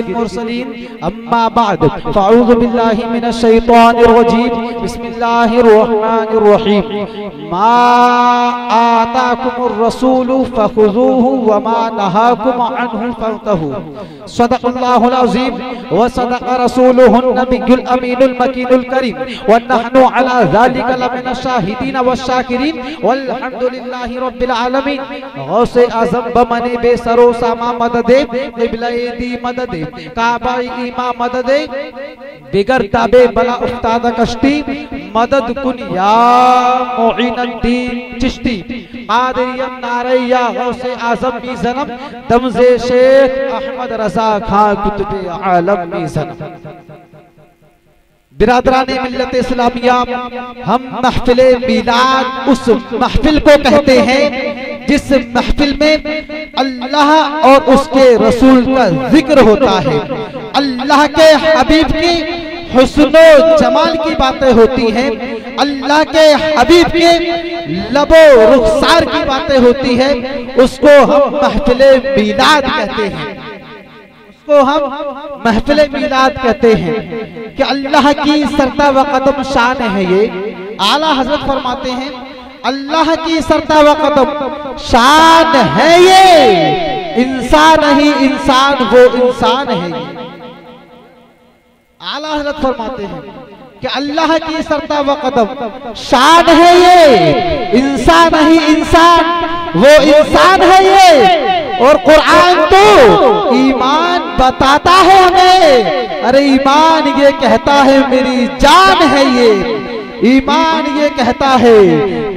सय्यिदिल मुरसलीन अम्मा बाद फ़अऊज़ु बिल्लाहि मिनश शैतानिर रजीम बिस्मिल्लाहिर रहमानिर रहीम मा आताकुमुर रसूलु फ़ख़ुज़ूहु व मा नहाकुम अन्हु फ़न्तहू सदक़ल्लाहुल अज़ीम व सदक़ रसूलुहुन नबियुल अमीनुल मकीनुल करीम व नहनु अला ज़ालिका लमिनश शाहिदीन वश्शाकिरीन वल्हम्दुलिल्लाहि रब्बिल आलमीन। गौसे आज़म बमने बेसरो सामा मददे क़िबला-ए दी मददे काबा-ए ईमा मददे बिगर ताबे बला उस्ताद कश्ती मदद कुन या मुईनुद्दीन चिश्ती कादरियम नारैया गौसे आज़म मी ज़नम दमज़े शेख अहमद रज़ा खां कुतुबे आलम मी ज़नम। बिरादराने मिल्लत इस्लामिया, हम महफिले मीलाद उस महफिल को कहते हैं जिस महफिल में अल्लाह और उसके रसूल का जिक्र होता है, अल्लाह के हबीब की हुस्नो जमाल की बातें होती हैं, अल्लाह के हबीब के लबो रुखसार की बातें होती है, उसको हम महफिले मीलाद कहते हैं, उसको हम महफिले मीलाद कहते हैं कि अल्लाह की सरता व कदम शान है ये। आला हजरत फरमाते हैं अल्लाह की सरता व कदम शान है ये, इंसान ही इंसान वो इंसान है ये। आला हजरत फरमाते हैं कि अल्लाह की सरता व कदम शान है ये, इंसान ही इंसान वो इंसान है ये। और कुरान तो ईमान बताता है हमें, अरे ईमान ये कहता है मेरी जान है ये, ईमान ये कहता है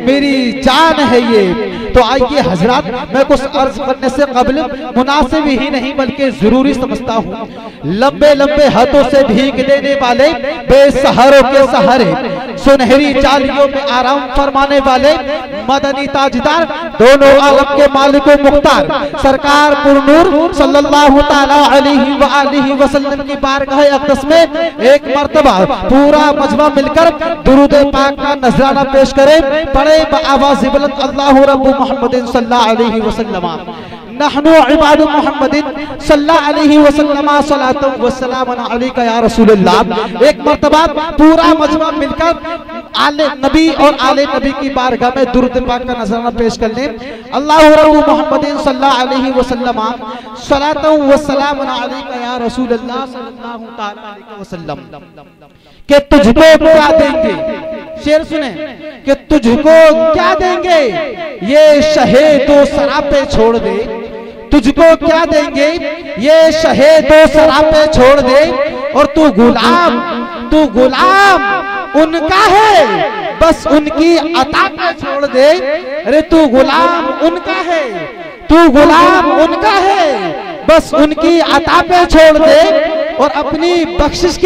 मेरी जान है ये। तो आइए हजरात, मैं कुछ अर्ज करने से कबल मुनासिब ही नहीं बल्कि जरूरी समझता हूँ, लंबे लंबे हाथों से भीख लेने वाले बेसहारों के सहारे सुनहरी जालियों में आराम फरमाने वाले मदनी ताजदार दोनों आलम के मालिक व मुख्तार सरकार पुरनूर सल्लल्लाहु ताला अलैहि वसल्लम की बारगाह अक़दस में एक मर्तबा पूरा मजमा मिलकर दुरूद पाक का नजराना पेश करे। पढ़े आवाज़ बुलंद अल्लाहु रब्बु मुहम्मदिन सल्लल्लाहु अलैहि वसल्लम नहनु इबादु मुहम्मदिन सल्लल्लाहु अलैहि वसल्लम सलातु व सलाम अलैका या रसूलल्लाह। एक मर्तबा पूरा मजमा मिलकर आले नबी और आले नबी की बारगाह में दुरूद पाक का नजराना पेश करने। अल्लाहु रब्बु मुहम्मदिन सल्लल्लाहु अलैहि वसल्लम सलातु व सलाम अलैका या रसूलल्लाह सल्लल्लाहु अलैहि वसल्लम के तुझको क्या देंगे, शेर सुने कि तुझको क्या देंगे ये शहेदो सरापे छोड़ दे, तुझको क्या देंगे ये शहेदो सरापे छोड़ दे। और तू गुलाम उनका है बस उनकी अता पे छोड़ दे। अरे तू गुलाम उनका है, तू गुलाम उनका है बस उनकी अता पे छोड़ दे। और अपनी बख्शिश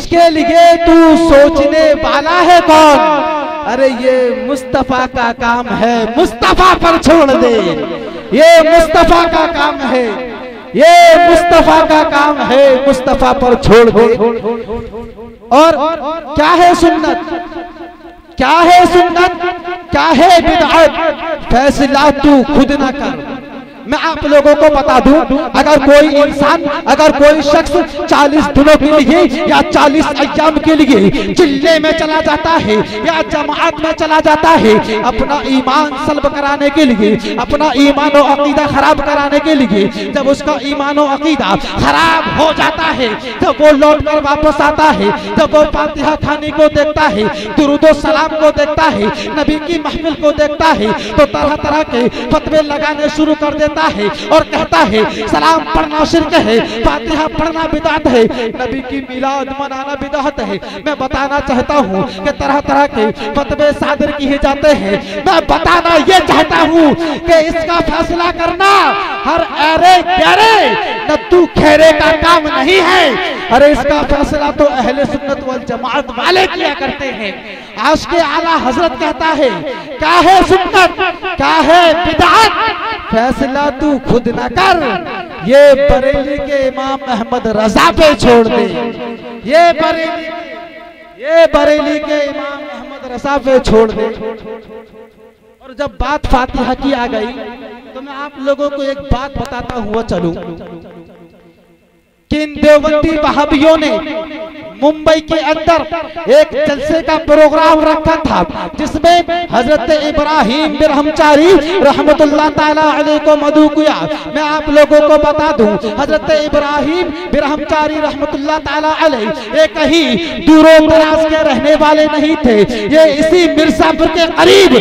के लिए तू सोचने वाला है कौन, अरे ये मुस्तफा का काम है मुस्तफा पर छोड़ दे, ये मुस्तफा का काम है, ये मुस्तफा का काम है मुस्तफा पर छोड़ दे। और क्या है सुन्नत, क्या है सुन्नत, क्या है बिदअत, फैसला तू खुद ना कर। मैं आप लोगों को बता दूं, अगर कोई इंसान, अगर कोई शख्स 40 दिनों के लिए या 40 अय्याम के लिए चिल्ले में चला जाता है या जमात में चला जाता है अपना ईमान सल्ब कराने के लिए, अपना ईमान और अकीदा खराब कराने के लिए, जब उसका ईमान और अकीदा खराब हो जाता है, जब वो लौट कर वापस आता है, जब वो फातिहा खाने को देखता है, दुरूद सलाम को देखता है, नबी की महफिल को देखता है, तो तरह तरह के फतवे लगाने शुरू कर देता है और कहता है सलाम पढ़ना शिर्क है, फातिहा पढ़ना बिदअत है, नबी की मिलाद मनाना बिदअत है। मैं बताना चाहता हूँ कि तरह तरह के फतवे सादर किए जाते हैं। मैं बताना ये चाहता हूँ कि इसका फैसला करना हर अरे गहरे नद्दू खेरे का काम नहीं है। अरे इसका फैसला तो अहले सुन्नत वल जमात वाले किया करते हैं। आज के आला हजरत कहता है क्या है सुन्नत, क्या है बिदअत, फैसला तू खुद न कर, ये बरेली के इमाम अहमद रजा पे छोड़ दे, ये बरेली के इमाम अहमद रजा पे छोड़ दे। और जब बात फातिहा की आ गई तो मैं आप लोगों को एक बात बताता हुआ चलूं कि इन देवबंदी वहाबियों ने मुंबई के अंदर एक जलसे का प्रोग्राम रखा था जिसमें हजरत इब्राहिम बिरहमचारी रहमतुल्लाह ताला अलैह को मदऊ किया। मैं आप लोगों को बता दूं हजरत इब्राहिम बिरहमचारी रहमतुल्लाह ताला अलैह ये कहीं दूरों दराज के रहने वाले नहीं थे, ये इसी मिर्जापुर के करीब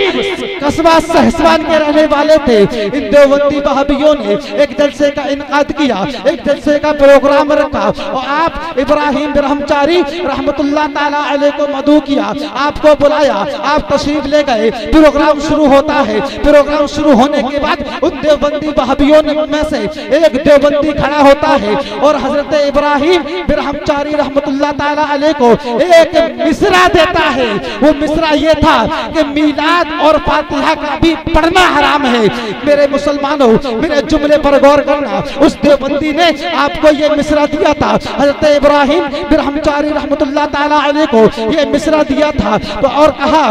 कस्बा सहसवान के रहने वाले थे। इन देवबंदी वहाबियों ने एक जलसे का इनकाद किया, एक जलसे का प्रोग्राम रखा और आप इब्राहिम बिरहमचारी रहमतुल्लाह ताला अलैह को मदऊ किया, आपको बुलाया, आप तशरीफ ले गए। प्रोग्राम शुरू होता है, प्रोग्राम शुरू होने के बाद उन देवबंदी वहाबियों में से एक देवबंदी खड़ा होता है और हजरत इब्राहिम बिरहमचारी रहमतुल्लाह ताला अलैह को एक मिसरा देता है। वो मिसरा ये था कि मीलाद और फातिहा का भी पढ़ना हराम है। मेरे मुसलमानों, मेरे जुमले पर गौर करना, उस देवबंदी ने आपको ये मिसरा दिया था। हजरत इब्राहिम बिरहमचारी रहमतुल्लाह ताला अलैह को ये मिसरा दिया था तो और कहा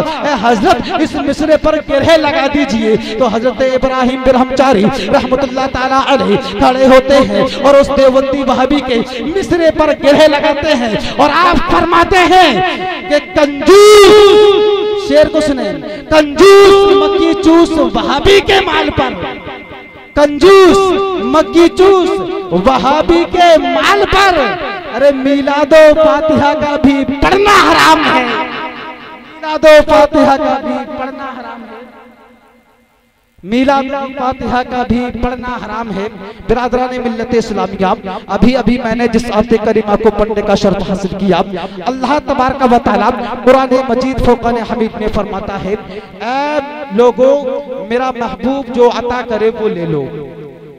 हजरत इस मिसरे पर गिरहे लगा दीजिए। तो हजरत इब्राहिम बिरहमचारी रहमतुल्लाह ताला अलैह खड़े होते हैं और उस देवबंदी वहाबी के मिसरे पर गिरहे लगाते हैं और आप फरमाते हैं कि कंजूस, शेर को सुने, कंजूस मक्की चूस वहाबी के माल पर, कंजूस मक्की चूस वहाबी के माल पर। अरे मिलादो फातिहा का भी पढ़ना हराम है, मिलादो फातिहा का भी पढ़ना हराम है, मिलाद फातिहा का भी पढ़ना हराम है। बिरादरान मिल्लत इस्लामिया, अभी अभी मैंने जिस आयत करीमा को पढ़ने का शर्त हासिल किया, अल्लाह तबारक व तआला कुरान मजीद फुरकान हमीद में फरमाता है, ऐ लोगों मेरा महबूब जो अता करे वो ले लो,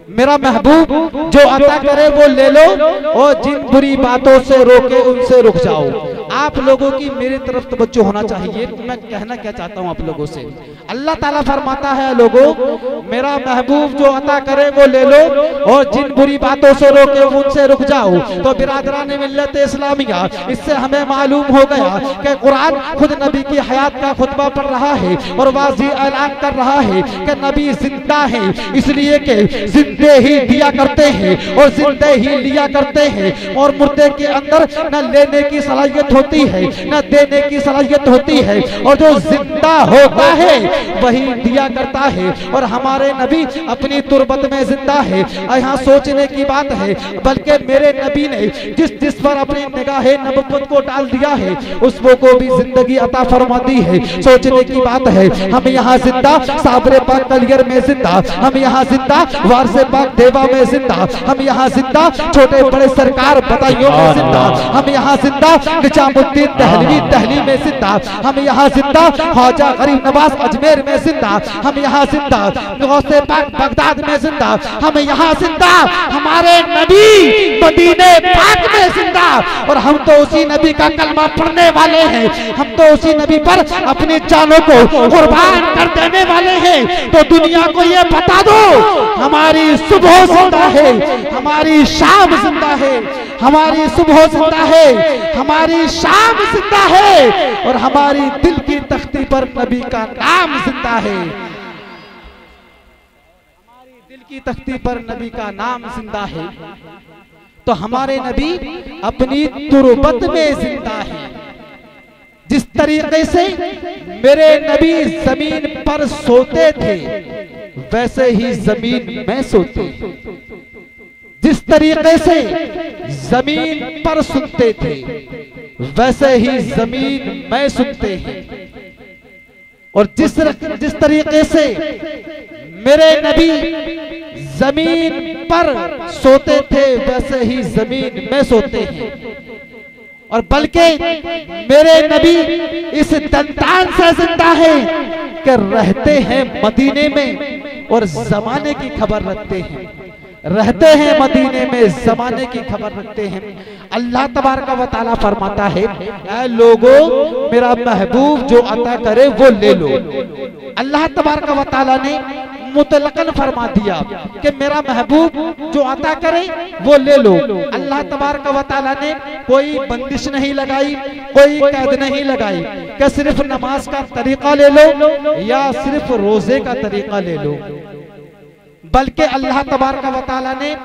मेरा महबूब जो अता करे वो ले लो और जिन बुरी बातों से रोके उनसे रुक जाओ। आप लोगों की मेरी तरफ तवज्जो होना चाहिए। मैं कहना क्या चाहता हूँ आप लोगों से, अल्लाह ताला फरमाता है लोगों मेरा महबूब जो अता करे वो ले लो और जिन बुरी बातों से रोके उनसे रुक जाओ। तो बिरादरान मिल्लत इस्लामिया, इससे हमें मालूम हो गया कि कुरान खुद नबी की हयात का खुतबा पढ़ रहा है और वाज़ी ऐलान कर रहा है कि नबी जिंदा है, इसलिए कि जिंदे ही दिया करते हैं और जिंदे ही लिया करते हैं और मुर्दे के अंदर न लेने की सलाहियत होती है न देने की सलाहियत होती है और जो जिंदा होता है वही दिया करता है। और हमारे नबी अपनी तुरबत में जिंदा है। यहाँ सोचने की बात है, बल्कि मेरे नबी ने जिस जिस पर अपनी निगाह नबुव्वत को डाल दिया है उसको को भी जिंदगी अता फरमा दी है। सोचने की बात है, हम यहाँ जिंदा साबरे पाक कलियर में जिंदा, हम यहाँ जिंदा वारसे पाक देवा में जिंदा, हम यहाँ जिंदा छोटे बड़े सरकार बदायूं में जिंदा, हम यहाँ जिंदा निजामुद्दीन दहलवी दहली में जिंदा, हम यहाँ जिंदा ख्वाजा गरीब नवाज अजमेर में जिंदा, हम यहाँ जिंदा गौसे पाक बगदाद में जिंदा, हम यहाँ जिंदा हमारे नबी मदीने पाक में जिंदा। और हम तो उसी नबी का कलमा पढ़ने वाले हैं, हम तो उसी नबी पर अपनी जानों को कुर्बान कर देने वाले हैं। तो दुनिया को ये बता दो हमारी सुबह जिंदा है, हमारी शाम जिंदा है, हमारी सुबह जिंदा है, हमारी शाम जिंदा है और हमारी दिल की तख्ती पर नबी का नाम जिंदा है, हमारी दिल की तख्ती पर नबी का नाम जिंदा है। तो हमारे नबी अपनी तुरबत में जिंदा है। जिस तरीके से मेरे नबी जमीन पर सोते थे वैसे ही जमीन में सोते, जिस तरीके से जमीन पर सुनते थे वैसे ही जमीन में सुनते हैं। और जिस तरीके से मेरे नबी जमीन पर सोते थे वैसे ही जमीन में सोते हैं। और बल्कि मेरे नबी इस दंतान से जिंदा है कि रहते हैं मदीने में और जमाने की खबर रखते हैं, रहते हैं मदीने में जमाने की खबर रखते हैं। अल्लाह तबारक व तआला फरमाता है, ऐ लोगों मेरा महबूब जो अता करे वो ले लो। अल्लाह तबारक व तआला ने मुतलकन फरमा दिया कि मेरा महबूब जो अता करे वो ले लो। अल्लाह तबारक व तआला ने कोई बंदिश नहीं लगाई, कोई कैद नहीं लगाई कि सिर्फ नमाज का तरीका ले लो या सिर्फ रोजे का तरीका ले लो। बल्कि अल्लाह तबारक व तआला ने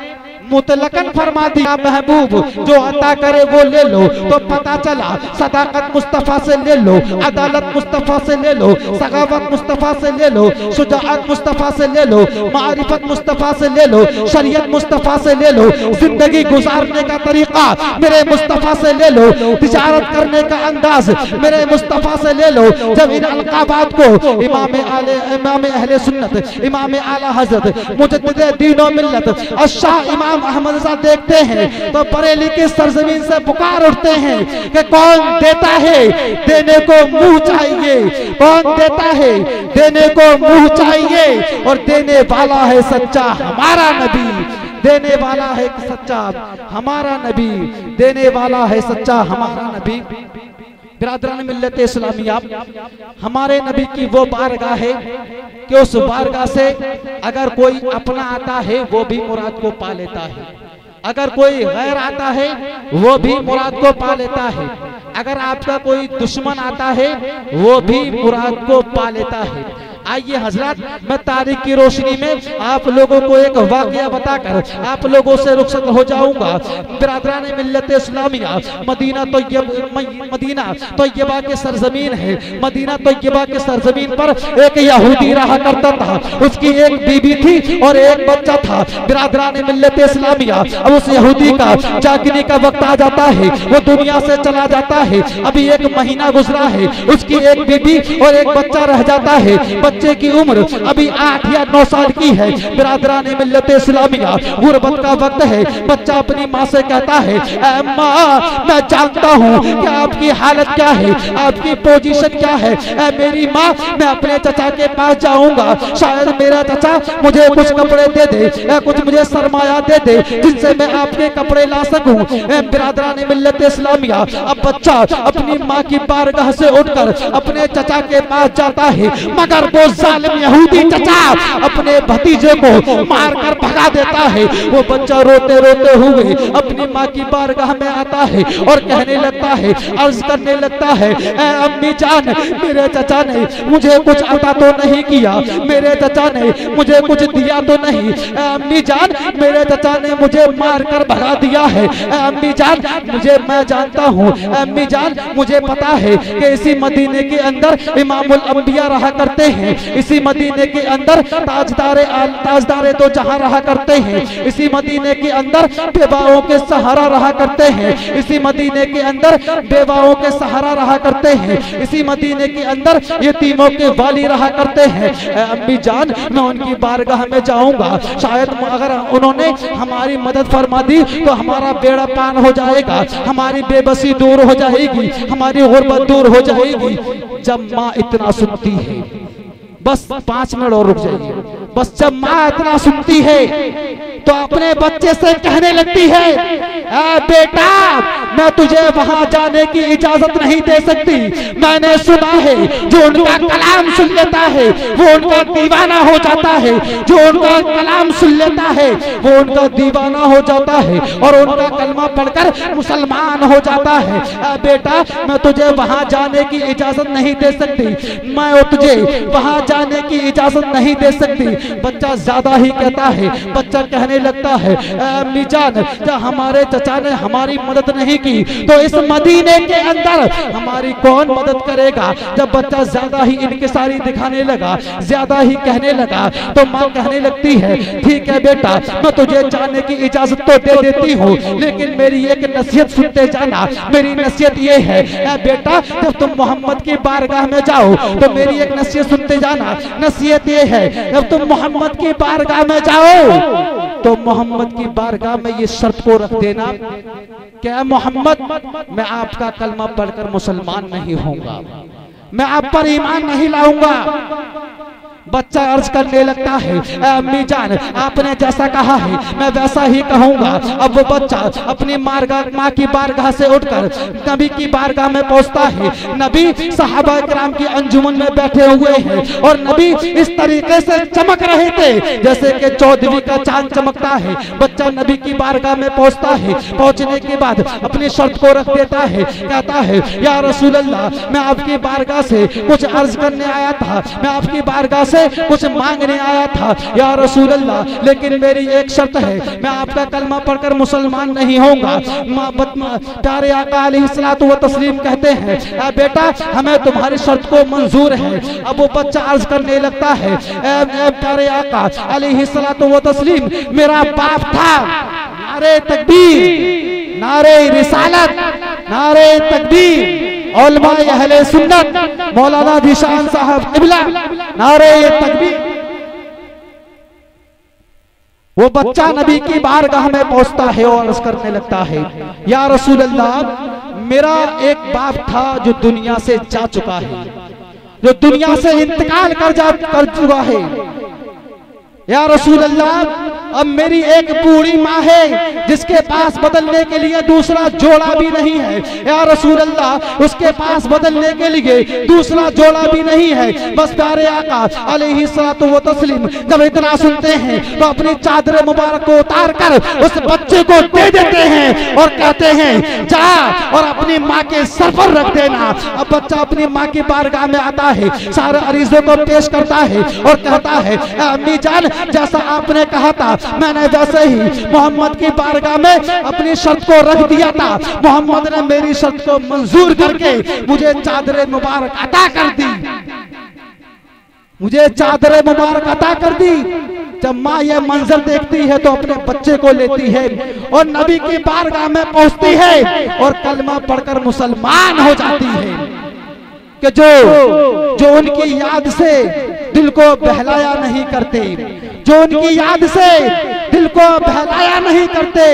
मुतलकन फरमा दिया, महबूब जो अता करे वो ले लो। तो पता चला सदाकत मुस्तफा से ले लो, अदालत मुस्तफा से ले लो, सगावत मुस्तफा से ले लो, शुजाअत मुस्तफा से ले लो, मारिफत मुस्तफा से ले लो, शरीयत मुस्तफा से ले लो, जिंदगी गुजारने का तरीका मेरे मुस्तफा से ले लो, तिजारत करने का अंदाज मेरे मुस्तफा से ले लो। जब इन अलकाबात को इमाम अहले सुन्नत, इमाम आला हजरत, मुजद्दिद दीन व मिल्लत और शाह इमाम अहमद रज़ा देखते हैं तो बरेली की सरजमीन से पुकार उठते हैं कि कौन देता है देने को मुंह चाहिए, कौन देता है देने को मुंह चाहिए, और देने वाला है सच्चा हमारा नबी, देने वाला है सच्चा हमारा नबी, देने वाला है सच्चा हमारा नबी। बिरादरान मिल्लत इस्लामिया, हमारे नबी की वो बारगाह है कि उस बारगाह से अगर कोई अपना आता है वो भी मुराद को पा लेता है, अगर कोई गैर आता है वो भी मुराद को पा लेता है, अगर आपका कोई दुश्मन आता है वो भी मुराद को पा लेता है। आइए हजरत, मैं तारीख की रोशनी में आप लोगों को एक वाकया बताकर आप लोगों से रुखसत हो जाऊंगा। बिरादरान मिल्लत इस्लामिया, मदीना तैयबा के सरजमीन है, मदीना तैयबा के सरजमीन पर एक यहूदी रहा करता था, उसकी एक बीबी थी और एक बच्चा था। बिरादरान मिल्लत इस्लामिया, अब उस यहूदी का जागने का वक्त आ जाता है, वो दुनिया से चला जाता है, अभी एक महीना गुजरा है, उसकी एक बीबी और एक बच्चा रह जाता है। बच्चे की उम्र अभी 8 या 9 साल की है। बिरादरान मिल्लत इस्लामिया, गुर्बत का वक्त है। बच्चा अपनी माँ से कहता है, माँ मैं जानता हूँ कि आपकी हालत क्या है, आपकी पोजीशन क्या है, मेरी माँ मैं अपने चचा के पास जाऊंगा, शायद मेरा चचा मुझे कुछ कपड़े दे दे, कुछ मुझे सरमाया दे दे जिनसे मैं आपके कपड़े ला सकूं। बिरादरान मिल्लत इस्लामिया, अब बच्चा अपनी माँ की बारगाह से उठकर अपने चचा के पास जाता है, मगर वो जालिम यहूदी चचा अपने भतीजे को मारकर भगा देता है। वो बच्चा रोते रोते हुए अपनी माँ की बारगाह में आता है और कहने लगता है, अर्ज करने लगता है, अम्मी जान मेरे चचा ने मुझे कुछ अता तो नहीं किया, मेरे चचा ने मुझे कुछ दिया तो नहीं, अम्मी जान मेरे चचा ने मुझे मारकर भगा दिया है, अम्मी जान मुझे मैं जानता हूँ, अम्मी जान मुझे पता है कि इसी मदीने के अंदर इमामुल अंबिया रहा करते हैं, इसी मदीने के अंदर ताजदारे तो जहां रहा करते हैं, इसी मदीने के अंदर बेवाओं के सहारा रहा करते हैं, इसी मदीने के अंदर बेवाओं के सहारा रहा करते हैं, इसी मदीने के अंदर यतीमों के वाली रहा करते हैं। अम्मी जान मैं उनकी बारगाह में जाऊंगा, शायद अगर उन्होंने हमारी मदद फरमा दी तो हमारा बेड़ा पार हो जाएगा, हमारी बेबसी दूर हो जाएगी, हमारी गुर्बत दूर हो जाएगी। जब माँ इतना सुनती है, बस 5 मिनट और रुक जाइए, बस जब माँ इतना सुनती है तो अपने बच्चे से कहने लगती है, बेटा मैं तुझे वहां जाने की इजाजत नहीं दे सकती, मैंने सुना है जो उनका कलाम सुन लेता है वो उनका दीवाना हो जाता है, जो उनका कलाम सुन लेता है वो उनका दीवाना हो जाता है और उनका कलमा पढ़कर मुसलमान हो जाता है। बेटा मैं तुझे वहां जाने की इजाजत नहीं दे सकती, मैं तुझे वहां जाने की इजाजत नहीं दे सकती। बच्चा ज्यादा ही कहता है, बच्चा कहने लगता है, अम्मी जान जब हमारे चचा ने हमारी मदद नहीं की तो इस मदीने के अंदर हमारी कौन मदद करेगा। जब बच्चा ज्यादा ही इंकिसारी दिखाने लगा, ज्यादा ही कहने लगा, तो माँ कहने लगती है, ठीक है बेटा मैं तुझे जाने की इजाजत तो दे देती हूँ, लेकिन मेरी एक नसीहत सुनते जाना। मेरी नसीहत ये है, बेटा जब तुम मोहम्मद की बारगाह में जाओ तो मेरी एक नसीहत सुनते जाना। नसीहत ये है, जब तुम मोहम्मद की बारगाह में जाओ तो मोहम्मद की बारगाह में ये शर्त को रख देना, क्या मोहम्मद मैं आपका कलमा पढ़कर मुसलमान नहीं होऊंगा, मैं आप पर ईमान नहीं लाऊंगा। बच्चा अर्ज करने लगता है, अम्मी जान आपने जैसा कहा है मैं वैसा ही कहूंगा। अब वो बच्चा अपनी माँ की बारगाह से उठकर नबी की बारगाह में पहुंचता है। नबी सहाबा किराम की अंजुमन में बैठे हुए हैं और नबी इस तरीके से चमक रहे थे जैसे कि 14वीं का चांद चमकता है। बच्चा नबी की बारगाह में पहुंचता है, पहुंचने के बाद अपनी शर्त को रख देता है, कहता है, या रसूल अल्लाह मैं आपकी बारगाह से कुछ अर्ज करने आया था, मैं आपकी बारगाह से से कुछ मांगने आया था या रसूल अल्लाह, लेकिन मेरी एक शर्त है, मैं आपका कलमा पढ़कर मुसलमान नहीं होऊंगा। प्यारे आका अलैहिस्सलातु व तस्लीम कहते हैं, बेटा हमें तुम्हारी शर्त को मंजूर है। अब वो बच्चा अर्ज करने लगता है, प्यारे आका अलैहिस्सलातु व तस्लीम, मेरा बाप था। नारे तकबीर, नारे रिसालत, नारे तकबीर, उलमाए अहले सुन्नत, मौलाना ज़ीशान साहब क़िबला, नारे तकबीर। वो बच्चा नबी की बारगाह में पहुंचता है और अर्ज करने लगता है, या रसूल अल्लाह, मेरा एक बाप था जो दुनिया से जा चुका है, जो दुनिया से इंतकाल कर चुका है। या रसूल अल्लाह, अब मेरी एक बूढ़ी माँ है जिसके पास बदलने के लिए दूसरा जोड़ा भी नहीं है। या रसूल अल्लाह, उसके पास बदलने के लिए दूसरा जोड़ा भी नहीं है। बस प्यारे आका अलैहिस्सलातु व तस्लीम जब इतना सुनते हैं तो अपनी चादर मुबारक को उतार कर उस बच्चे को दे देते हैं और कहते हैं, जा और अपनी माँ के सर पर रख देना। अब बच्चा अपनी माँ की बारगाह में आता है, सारे अरीजों को पेश करता है और कहता है, अम्मी जान, जैसा आपने कहा था मैंने वैसे ही मोहम्मद की बारगाह में अपनी शर्त को रख दिया था। मोहम्मद ने मेरी शर्त को मंजूर करके मुझे चादर मुबारक अता कर दी, मुझे चादर मुबारक अता कर दी। जब माँ यह मंजर देखती है तो अपने बच्चे को लेती है और नबी की बारगाह में पहुंचती है और कलमा पढ़कर मुसलमान हो जाती है। कि जो उनकी याद से दिल को बहलाया नहीं करते, जो उनकी याद से दिल को बहलाया नहीं करते,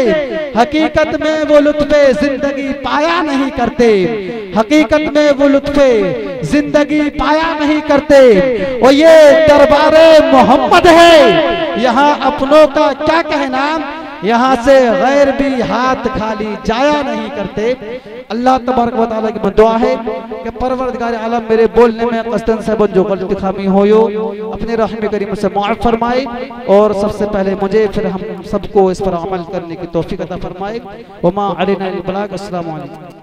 हकीकत में वो लुत्फे जिंदगी पाया नहीं करते, हकीकत में वो लुत्फे जिंदगी पाया नहीं करते। और ये दरबारे मोहम्मद है, यहाँ अपनों का क्या कहना, यहाँ से गैर भी हाथ खाली जाया नहीं करते। अल्लाह तबारक व तआला की दुआ है कि परवरदिगार आलम मेरे बोलने में कस्तन से जो गलती खामी हो अपने रहम करीम से माफ फरमाए और सबसे पहले मुझे फिर हम सबको इस पर अमल करने की तौफीक अता फरमाए। वमा अलैना इल्ला अल बलाग। अस्सलामु अलैकुम।